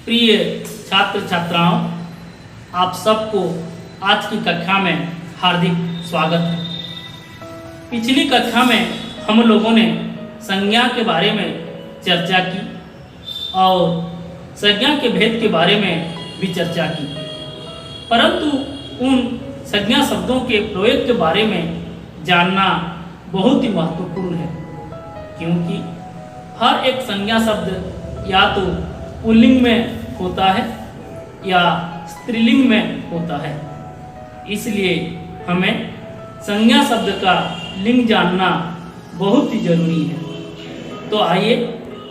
प्रिय छात्र छात्राओं, आप सबको आज की कक्षा में हार्दिक स्वागत है। पिछली कक्षा में हम लोगों ने संज्ञा के बारे में चर्चा की और संज्ञा के भेद के बारे में भी चर्चा की, परंतु उन संज्ञा शब्दों के प्रयोग के बारे में जानना बहुत ही महत्वपूर्ण है, क्योंकि हर एक संज्ञा शब्द या तो पुल्लिंग में होता है या स्त्रीलिंग में होता है। इसलिए हमें संज्ञा शब्द का लिंग जानना बहुत ही जरूरी है। तो आइए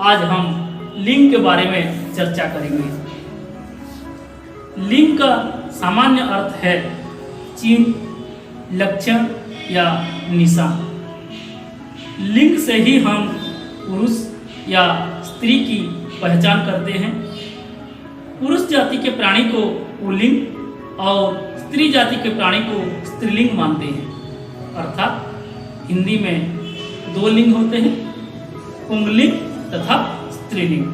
आज हम लिंग के बारे में चर्चा करेंगे। लिंग का सामान्य अर्थ है चिन्ह, लक्षण या निशान। लिंग से ही हम पुरुष या स्त्री की पहचान करते हैं। पुरुष जाति के प्राणी को पुल्लिंग और स्त्री जाति के प्राणी को स्त्रीलिंग मानते हैं। अर्थात हिंदी में दो लिंग होते हैं, पुंगलिंग तथा स्त्रीलिंग।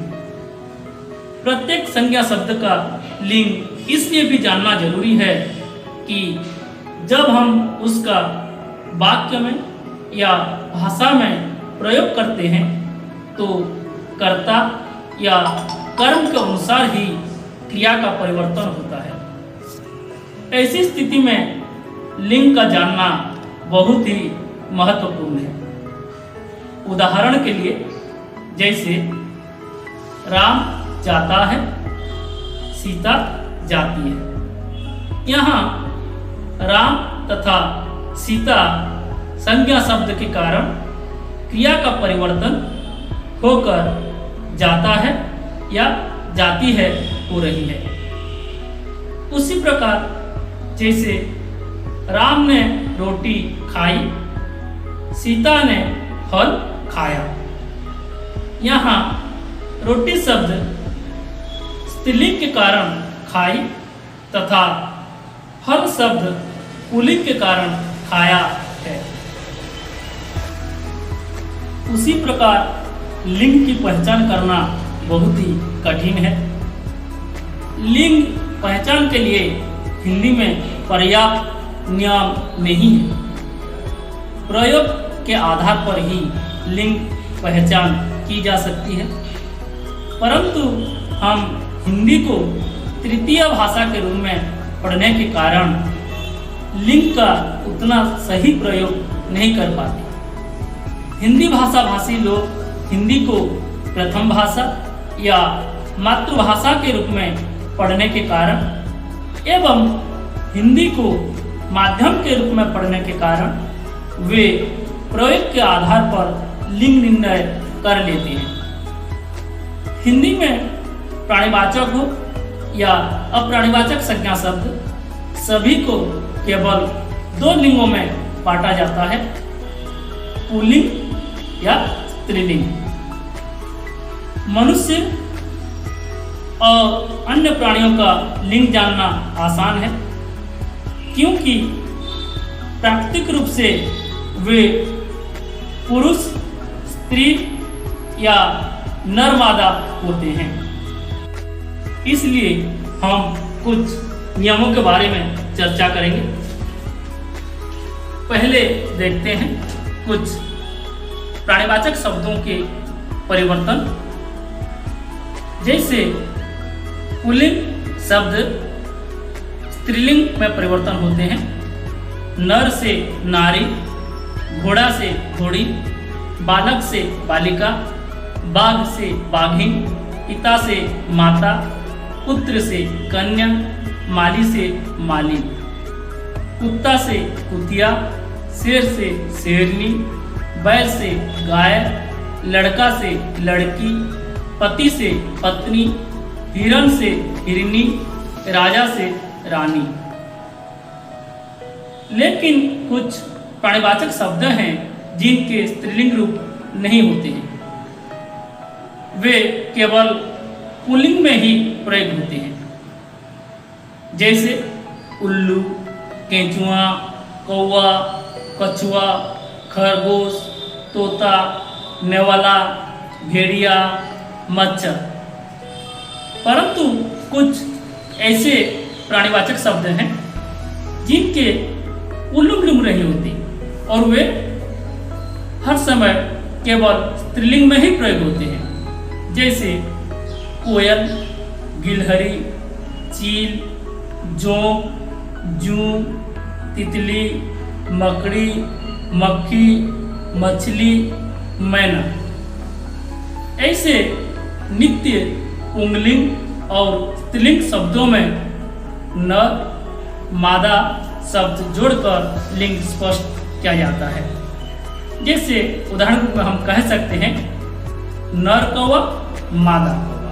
प्रत्येक संज्ञा शब्द का लिंग इसलिए भी जानना जरूरी है कि जब हम उसका वाक्य में या भाषा में प्रयोग करते हैं तो कर्ता या कर्म के अनुसार ही क्रिया का परिवर्तन होता है। ऐसी स्थिति में लिंग का जानना बहुत ही महत्वपूर्ण है। उदाहरण के लिए, जैसे राम जाता है, सीता जाती है। यहाँ राम तथा सीता संज्ञा शब्द के कारण क्रिया का परिवर्तन होकर जाता है या जाती है हो रही है। उसी प्रकार जैसे राम ने रोटी खाई, सीता ने फल खाया। यहाँ रोटी शब्द स्त्रीलिंग के कारण खाई तथा फल शब्द पुल्लिंग के कारण खाया है। उसी प्रकार लिंग की पहचान करना बहुत ही कठिन है। लिंग पहचान के लिए हिंदी में पर्याप्त नियम नहीं है। प्रयोग के आधार पर ही लिंग पहचान की जा सकती है, परंतु हम हिंदी को तृतीय भाषा के रूप में पढ़ने के कारण लिंग का उतना सही प्रयोग नहीं कर पाते। हिंदी भाषा भाषी लोग हिंदी को प्रथम भाषा या मातृभाषा के रूप में पढ़ने के कारण एवं हिंदी को माध्यम के रूप में पढ़ने के कारण वे प्रयोग के आधार पर लिंग निर्णय कर लेते हैं। हिंदी में प्राणीवाचक हो या अप्राणीवाचक संज्ञा शब्द सभी को केवल दो लिंगों में बांटा जाता है, पुल्लिंग या स्त्रीलिंग। मनुष्य और अन्य प्राणियों का लिंग जानना आसान है, क्योंकि प्राकृतिक रूप से वे पुरुष, स्त्री या नर मादा होते हैं। इसलिए हम कुछ नियमों के बारे में चर्चा करेंगे। पहले देखते हैं कुछ प्राणीवाचक शब्दों के परिवर्तन। जैसे पुल्लिंग शब्द स्त्रीलिंग में परिवर्तन होते हैं। नर से नारी, घोड़ा से घोड़ी, बालक से बालिका, बाघ से बाघिन, पिता से माता, पुत्र से कन्या, माली से मालिन, कुत्ता से कुतिया, शेर से शेरनी, बैल से गाय, लड़का से लड़की, पति से पत्नी, हिरण से हिरनी, राजा से रानी। लेकिन कुछ प्राणीवाचक शब्द हैं जिनके स्त्रीलिंग रूप नहीं होते हैं। वे केवल पुल्लिंग में ही प्रयोग होते हैं। जैसे उल्लू, केंचुआ, कौवा, कछुआ, खरगोश, तोता, नेवला, भेड़िया, मच्छर। परंतु कुछ ऐसे प्राणीवाचक शब्द हैं जिनके उल्लुम लुम नहीं होती और वे हर समय केवल स्त्रीलिंग में ही प्रयोग होते हैं, जैसे कोयल, गिलहरी, चील, जोंक, जूं, तितली, मकड़ी, मक्खी, मछली, मैना। ऐसे नित्य पुंगलिंग और स्त्रीलिंग शब्दों में नर मादा शब्द जोड़कर लिंग स्पष्ट किया जाता है। जैसे उदाहरण में हम कह सकते हैं नर कौवा, मादा कौवा,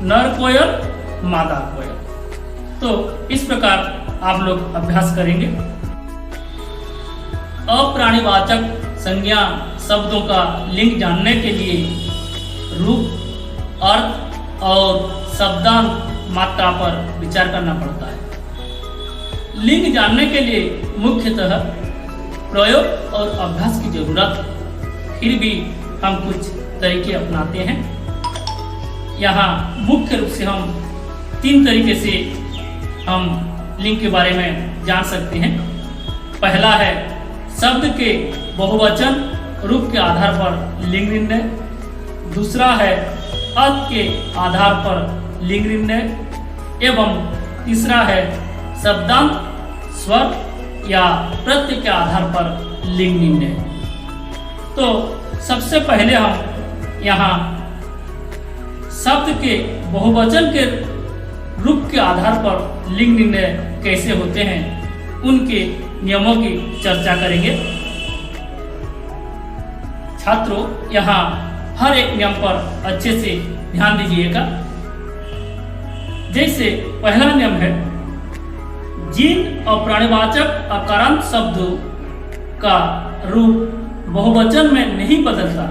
नर कोयल, मादा कोयल। तो इस प्रकार आप लोग अभ्यास करेंगे। अप्राणीवाचक संज्ञा शब्दों का लिंग जानने के लिए रूप, अर्थ और शब्दांत मात्रा पर विचार करना पड़ता है। लिंग जानने के लिए मुख्यतः प्रयोग और अभ्यास की जरूरत, फिर भी हम कुछ तरीके अपनाते हैं। यहाँ मुख्य रूप से हम 3 तरीके से हम लिंग के बारे में जान सकते हैं। पहला है शब्द के बहुवचन रूप के आधार पर लिंग निर्णय। दूसरा है अर्थ के आधार पर लिंग निर्णय। एवं तीसरा है शब्दांत, स्वर या प्रत्यय के आधार पर लिंग निर्णय। तो सबसे पहले हम यहाँ शब्द के बहुवचन के रूप के आधार पर लिंग निर्णय कैसे होते हैं उनके नियमों की चर्चा करेंगे। छात्रों, यहाँ हर एक नियम पर अच्छे से ध्यान दीजिएगा। जैसे पहला नियम है, जिन अप्राणीवाचक अकारांत शब्दों का रूप बहुवचन में नहीं बदलता,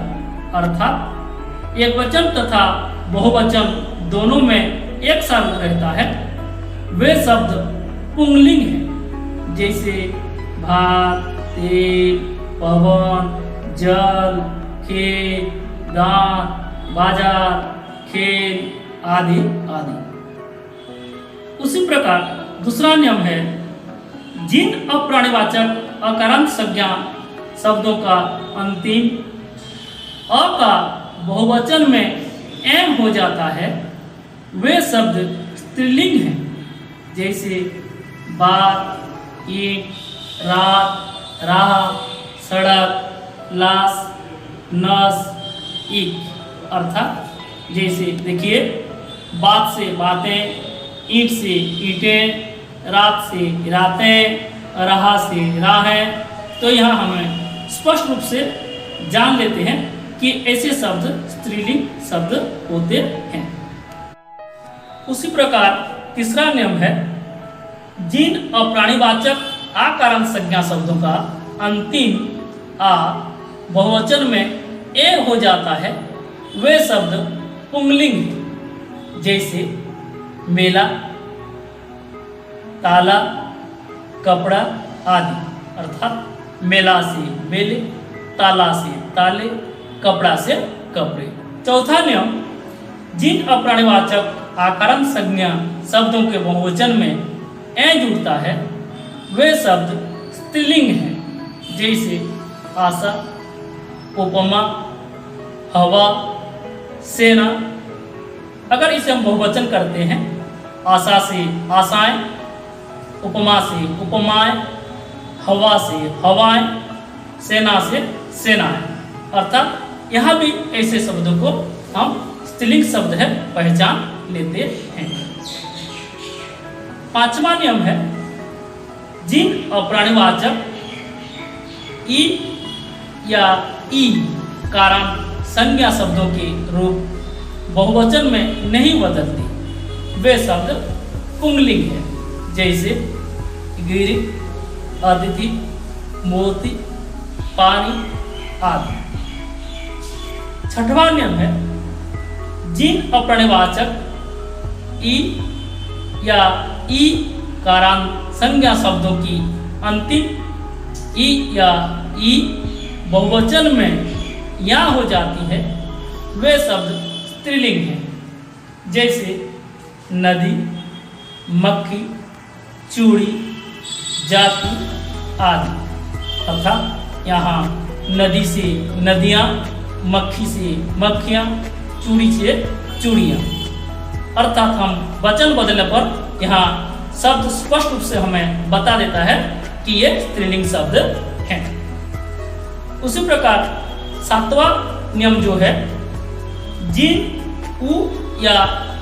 अर्थात एकवचन तथा बहुवचन दोनों में एक साथ रहता है, वे शब्द पुंगलिंग हैं। जैसे भात, तेल, पवन, जल, खेत, दांत, बाजार, खेल आदि आदि। उसी प्रकार दूसरा नियम है, जिन अप्राणीवाचक अकारांत संज्ञा शब्दों का अंतिम अ का बहुवचन में एम हो जाता है, वे शब्द स्त्रीलिंग हैं। जैसे बात, ईंट, रात, राह, सड़क, लाश, नस, ईंट। अर्थात जैसे देखिए, बात से बातें, ईंट से ईंटें, रात से रातें, राह से राहें। तो यहाँ हमें स्पष्ट रूप से जान लेते हैं कि ऐसे शब्द स्त्रीलिंग शब्द होते हैं। उसी प्रकार तीसरा नियम है, जिन अप्राणीवाचक आकारांत संज्ञा शब्दों का अंतिम आ बहुवचन में ए हो जाता है, वे शब्द पुंगलिंग हैं। जैसे मेला, ताला, कपड़ा आदि। अर्थात मेला से मेले, ताला से ताले, कपड़ा से कपड़े। चौथा नियम, जिन अप्राणीवाचक आकारांत संज्ञा शब्दों के बहुवचन में ए जुड़ता है, वे शब्द स्त्रीलिंग हैं। जैसे आशा, उपमा, हवा, सेना। अगर इसे हम बहुवचन करते हैं, आशा से आशाएं, उपमा से उपमाएं, हवा से हवाएं, सेना से सेनाएं। अर्थात यहाँ भी ऐसे शब्दों को हम स्त्रीलिंग शब्द है पहचान लेते हैं। पांचवा नियम है, जिन अप्राणीवाचक ई या ई कारांत संज्ञा शब्दों के रूप बहुवचन में नहीं बदलती, वे शब्द पुंगलिंग हैं। जैसे गिरी, अतिथि, मोती, पानी आदि। छठवां नियम है, जिन अप्राणीवाचक ई या ई कारांत संज्ञा शब्दों की अंतिम ई या ई बहुवचन में या हो जाती है, वे शब्द स्त्रीलिंग हैं। जैसे नदी, मक्खी, चूड़ी, जाति आदि। तथा यहाँ नदी से नदियाँ, मक्खी से मक्खियाँ, चूड़ी से चूड़ियाँ। अर्थात हम वचन बदलने पर यहाँ शब्द स्पष्ट रूप से हमें बता देता है कि ये स्त्रीलिंग शब्द हैं। उसी प्रकार सातवां नियम जो है, जिन, उ या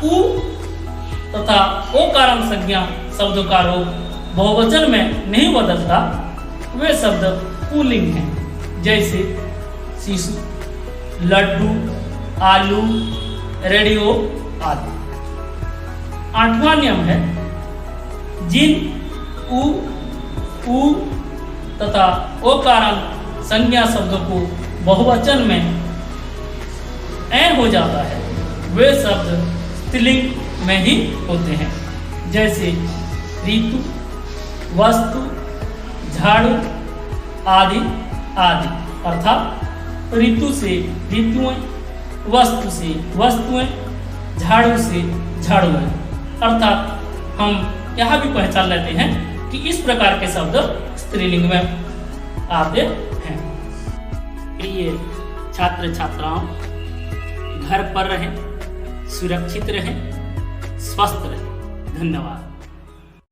उ तथा ओ कारण संज्ञा शब्दों का रूप बहुवचन में नहीं बदलता, वे शब्द पुल्लिंग हैं। जैसे शिशु, लड्डू, आलू, रेडियो आदि। आठवां नियम है, जिन, उ तथा ओ कारण संज्ञा शब्दों को बहुवचन में ए हो जाता है, वे शब्द स्त्रीलिंग में ही होते हैं। जैसे ऋतु, वस्तु, झाड़ू आदि आदि। अर्थात ऋतु से ऋतुएं, वस्तु से वस्तुएं, झाड़ू से झाड़ुएं। अर्थात हम यहाँ भी पहचान लेते हैं कि इस प्रकार के शब्द स्त्रीलिंग में आते हैं। प्रिय छात्र छात्राओं, घर पर रहें, सुरक्षित रहें, स्वस्थ रहें। धन्यवाद।